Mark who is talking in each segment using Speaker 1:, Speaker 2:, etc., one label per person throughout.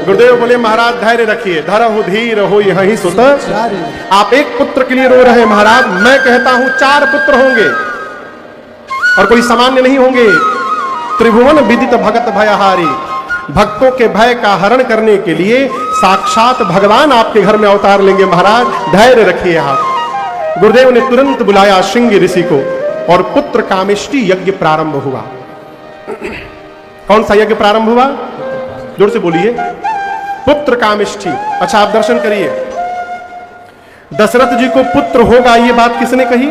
Speaker 1: गुरुदेव बोले महाराज धैर्य रखिए, धरहु धीर हो यही सुत। आप एक पुत्र के लिए रो रहे हैं महाराज, मैं कहता हूं 4 पुत्र होंगे और कोई सामान्य नहीं होंगे। त्रिभुवन विदित भगत भयहारी, भक्तों के भय का हरण करने के लिए साक्षात भगवान आपके घर में अवतार लेंगे महाराज, धैर्य रखिए आप। गुरुदेव ने तुरंत बुलाया श्रृंगी ऋषि को और पुत्र कामेष्टि यज्ञ प्रारंभ हुआ। कौन सा यज्ञ प्रारंभ हुआ? जोर से बोलिए, पुत्र कामेष्टि। अच्छा आप दर्शन करिए, दशरथ जी को पुत्र होगा ये बात किसने कही?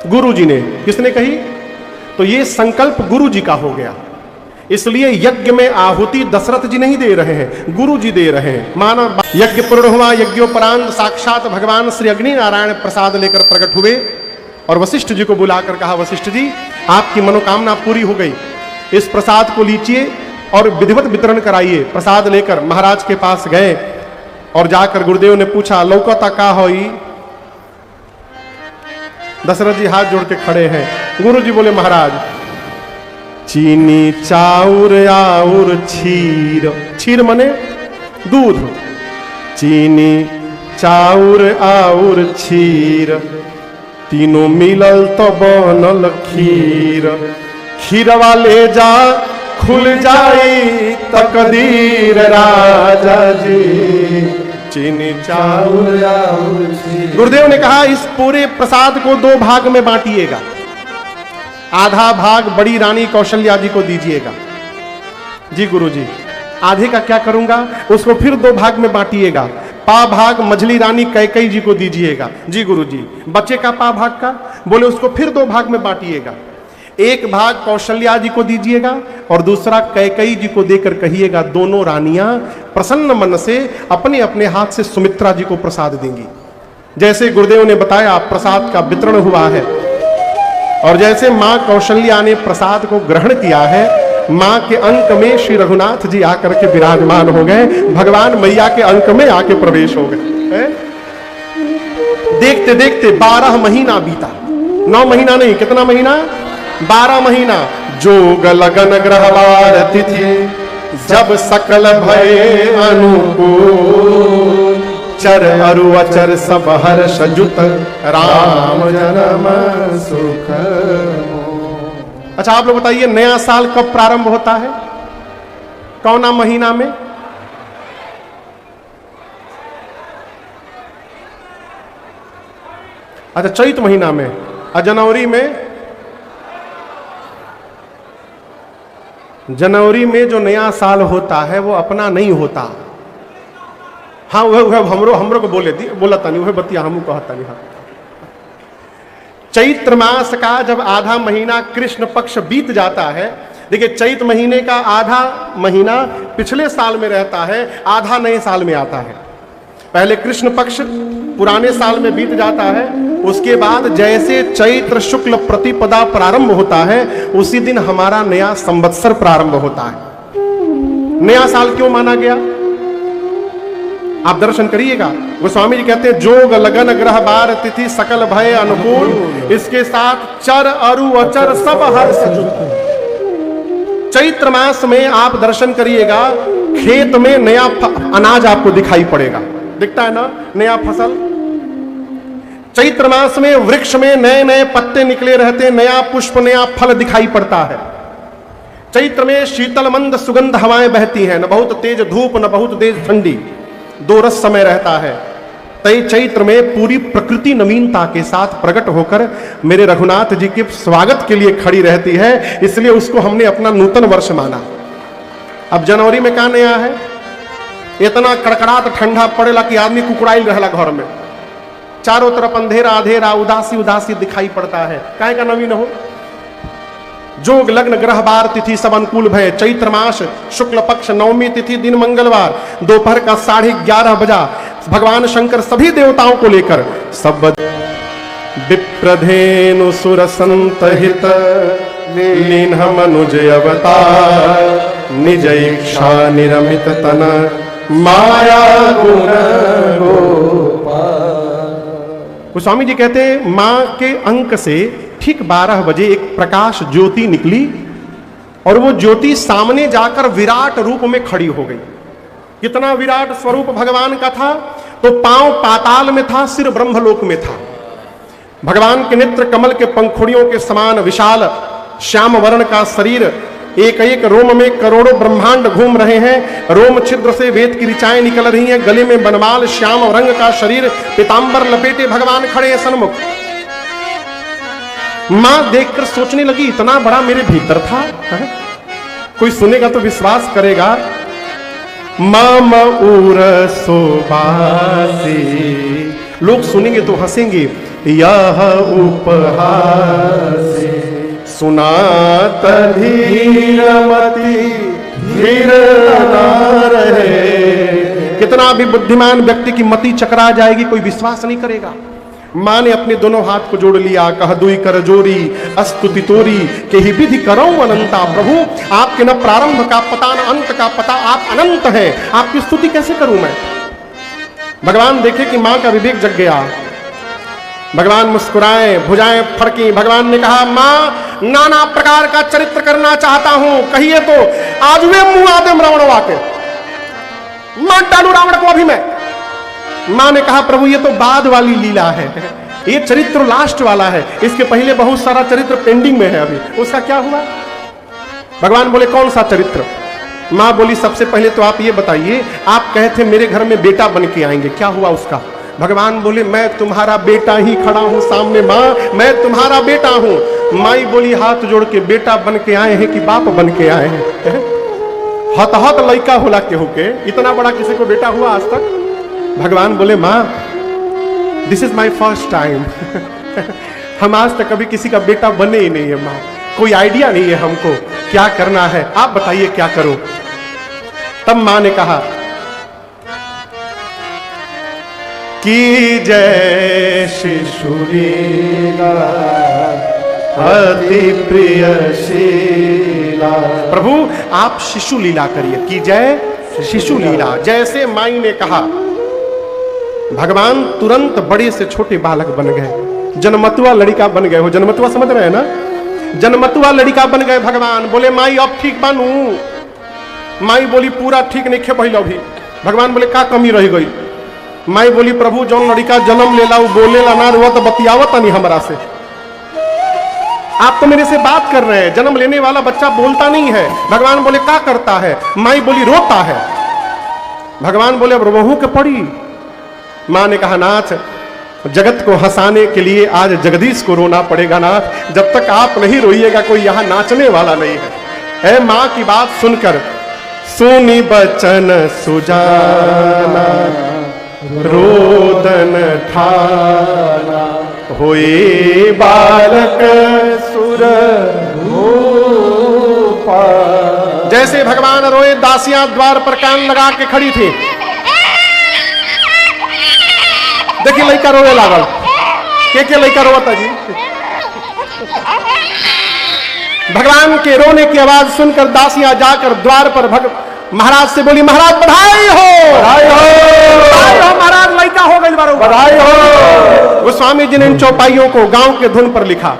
Speaker 1: गुरु जी ने। किसने कही? तो ये संकल्प गुरु जी का हो गया, इसलिए यज्ञ में आहुति दशरथ जी नहीं दे रहे हैं, गुरु जी दे रहे हैं। माना यज्ञ पूर्ण हुआ, यज्ञोपरांत साक्षात भगवान श्री अग्नि नारायण प्रसाद लेकर प्रकट हुए और वशिष्ठ जी को बुलाकर कहा, वशिष्ठ जी आपकी मनोकामना पूरी हो गई, इस प्रसाद को लीजिए और विधिवत वितरण कराइए। प्रसाद लेकर महाराज के पास गए और जाकर गुरुदेव ने पूछा, लौकता का होई? दशरथ जी हाथ जोड़ के खड़े हैं। गुरु जी बोले, महाराज चीनी चाउर आउर छीर, छीर मने दूध, चीनी चाउर आउर छीर तीनों मिलल तो बनल खीर, खीरवा ले जा खुल जाई तकदीर राजा जी, चीनी चाउर आउर छीर। गुरुदेव ने कहा इस पूरे प्रसाद को 2 भाग में बांटिएगा, आधा भाग बड़ी रानी कौशल्या जी को दीजिएगा। जी गुरु जी। आधे का क्या करूंगा? उसको फिर 2 भाग में बांटिएगा, पा भाग मझली रानी कैकेयी जी को दीजिएगा। जी गुरु जी। बच्चे का पा भाग का? बोले उसको फिर 2 भाग में बांटिएगा, एक भाग कौशल्या जी को दीजिएगा और दूसरा कैकेयी जी को देकर कहिएगा दोनों रानियां प्रसन्न मन से अपने अपने हाथ से सुमित्रा जी को प्रसाद देंगी। जैसे गुरुदेव ने बताया प्रसाद का वितरण हुआ है और जैसे मां कौशल्या ने प्रसाद को ग्रहण किया है, मां के अंक में श्री रघुनाथ जी आकर के विराजमान हो गए, भगवान मैया के अंक में आके प्रवेश हो गए। देखते देखते 12 महीना बीता, 9 महीना नहीं, कितना महीना? 12 महीना। जोग लगन ग्रहवार तिथि जब सकल भय अनुकूल, चर अरु अचर सब हर्ष जुत राम जन्म सुख। अच्छा आप लोग बताइए नया साल कब प्रारंभ होता है? कौना महीना में? अच्छा चैत महीना में। और जनवरी में? जनवरी में जो नया साल होता है वो अपना नहीं होता। हाँ वह हमरो को बोला नहीं, वह बतिया हमू कहता नहीं। हाँ चैत्र मास का जब आधा महीना कृष्ण पक्ष बीत जाता है, देखिए चैत्र महीने का आधा महीना पिछले साल में रहता है, आधा नए साल में आता है। पहले कृष्ण पक्ष पुराने साल में बीत जाता है, उसके बाद जैसे चैत्र शुक्ल प्रतिपदा प्रारंभ होता है उसी दिन हमारा नया संवत्सर प्रारंभ होता है। नया साल क्यों माना गया? आप दर्शन करिएगा, गोस्वामी जी कहते हैं जोग लगन ग्रह बार तिथि सकल भय अनुकूल, इसके साथ चर अरु अचर सब हर्ष जुत। चैत्र मास में आप दर्शन करिएगा, खेत में नया अनाज आपको दिखाई पड़ेगा, दिखता है ना नया फसल। चैत्र मास में वृक्ष में नए नए पत्ते निकले रहते हैं, नया पुष्प नया फल दिखाई पड़ता है। चैत्र में शीतल मंद सुगंध हवाएं बहती हैं, न बहुत तेज धूप न बहुत तेज ठंडी, 2 रस समय रहता है। तय चैत्र में पूरी प्रकृति नवीनता के साथ प्रकट होकर मेरे रघुनाथ जी के स्वागत के लिए खड़ी रहती है, इसलिए उसको हमने अपना नूतन वर्ष माना। अब जनवरी में क्या नया है? इतना कड़कड़ात ठंडा पड़ेला कि आदमी कुकड़ाइल रहला घर में, चारों तरफ अंधेरा अंधेरा उदासी उदासी दिखाई पड़ता है। काहे का नवीन हो? जोग लग्न ग्रह बार तिथि सब अनुकूल भय, चैत्र मास शुक्ल पक्ष नवमी तिथि दिन मंगलवार, दोपहर का 11:30 बजा भगवान शंकर सभी देवताओं को लेकर सब विप्रधेनु सुर संत हित लीन मनुज अवतार, निज इच्छा निरमित तन माया गुण गोपाल। गोस्वामी जी कहते हैं मां के अंक से ठीक 12 बजे एक प्रकाश ज्योति निकली और वो ज्योति सामने जाकर विराट रूप में खड़ी हो गई। कितना विराट स्वरूप भगवान का था। तो पांव पाताल में था, सिर ब्रह्मलोक में था। भगवान के नेत्र कमल के पंखुड़ियों के समान विशाल श्याम वर्ण का शरीर, एक एक रोम में करोड़ों ब्रह्मांड घूम रहे हैं। रोम छिद्र से वेद की ऋचाएं निकल रही हैं। गले में बनमाल श्याम रंग का शरीर, पीतांबर लपेटे भगवान खड़े हैं सन्मुख। मां देखकर सोचने लगी, इतना बड़ा मेरे भीतर था, है? कोई सुनेगा तो विश्वास करेगा। मम उर सुबासी, लोग सुनेंगे तो हंसेंगे। यह उपहास सुनात धीरमति धीर न रहे। कितना भी बुद्धिमान व्यक्ति की मति चकरा जाएगी, कोई विश्वास नहीं करेगा। मां ने अपने दोनों हाथ को जोड़ लिया, कह दुई कर जोरी अस्तुति तोरी के ही विधि करो अनंता। प्रभु आपके न प्रारंभ का पता न अंत का पता, आप अनंत हैं, आपकी स्तुति कैसे करूं मैं। भगवान देखे कि मां का विवेक जग गया। भगवान मुस्कुराए, भुजाएं फड़की। भगवान ने कहा, मां नाना प्रकार का चरित्र करना चाहता हूं, कहिए तो आज वे मुंह आदम रावण वाके मार डालू रावण को अभी मैं। मां ने कहा, प्रभु ये तो बाद वाली लीला है, ये चरित्र लास्ट वाला है, इसके पहले बहुत सारा चरित्र पेंडिंग में है, अभी उसका क्या हुआ। भगवान बोले, कौन सा चरित्र। मां बोली, सबसे पहले तो आप ये बताइए, आप कहे थे मेरे घर में बेटा बन के आएंगे, क्या हुआ उसका। भगवान बोले, मैं तुम्हारा बेटा ही खड़ा हूं सामने मां, मैं तुम्हारा बेटा हूं। माई बोली, हाथ जोड़ के, बेटा बन के आए हैं कि बाप बन के आए हैं। हत हत लड़का होला केहू के, इतना बड़ा किसी को बेटा हुआ आज तक। भगवान बोले, मां this is my first time. हम आज तक कभी किसी का बेटा बने ही नहीं है मां, कोई आइडिया नहीं है हमको क्या करना है, आप बताइए क्या करो। तब मां ने कहा कि जय शिशु लीला अति प्रिय शीला। प्रभु आप शिशु लीला करिए, कि जय शिशु लीला। जैसे माई ने कहा, भगवान तुरंत बड़े से छोटे बालक बन गए, जन्मतुआ लड़का बन गए हो। जन्मतुआ समझ रहे हैं ना, जन्मतुआ लड़का बन गए। भगवान बोले, माई अब ठीक बनू। माई बोली, पूरा ठीक नहीं खे पहले अभी। भगवान बोले, का कमी रह गई। माई बोली, प्रभु जौन लड़का जन्म लेला वो बोलेला ना, वो तो बतियावत नहीं हमरा से। आप तो मेरे से बात कर रहे हैं, जन्म लेने वाला बच्चा बोलता नहीं है। भगवान बोले, क्या करता है। माई बोली, रोता है। भगवान बोले, अब रोहू के पड़ी। मां ने कहा, नाथ जगत को हंसाने के लिए आज जगदीश को रोना पड़ेगा नाथ, जब तक आप नहीं रोइएगा कोई यहां नाचने वाला नहीं है। ऐ मां की बात सुनकर सुनी बचन सुजाना, रोदन ठाना, होए बालक सुर रूपा। जैसे भगवान रोए, दासियां द्वार पर कान लगा के खड़ी थी। देखिए लड़का रोने लागल। के लड़का रोता जी। भगवान के रोने की आवाज सुनकर दासियां जाकर द्वार पर महाराज से बोली, महाराज बधाई हो, बधाई हो महाराज, लड़का हो गई, बधाई हो। गोस्वामी जी ने इन चौपाइयों को गांव के धुन पर लिखा।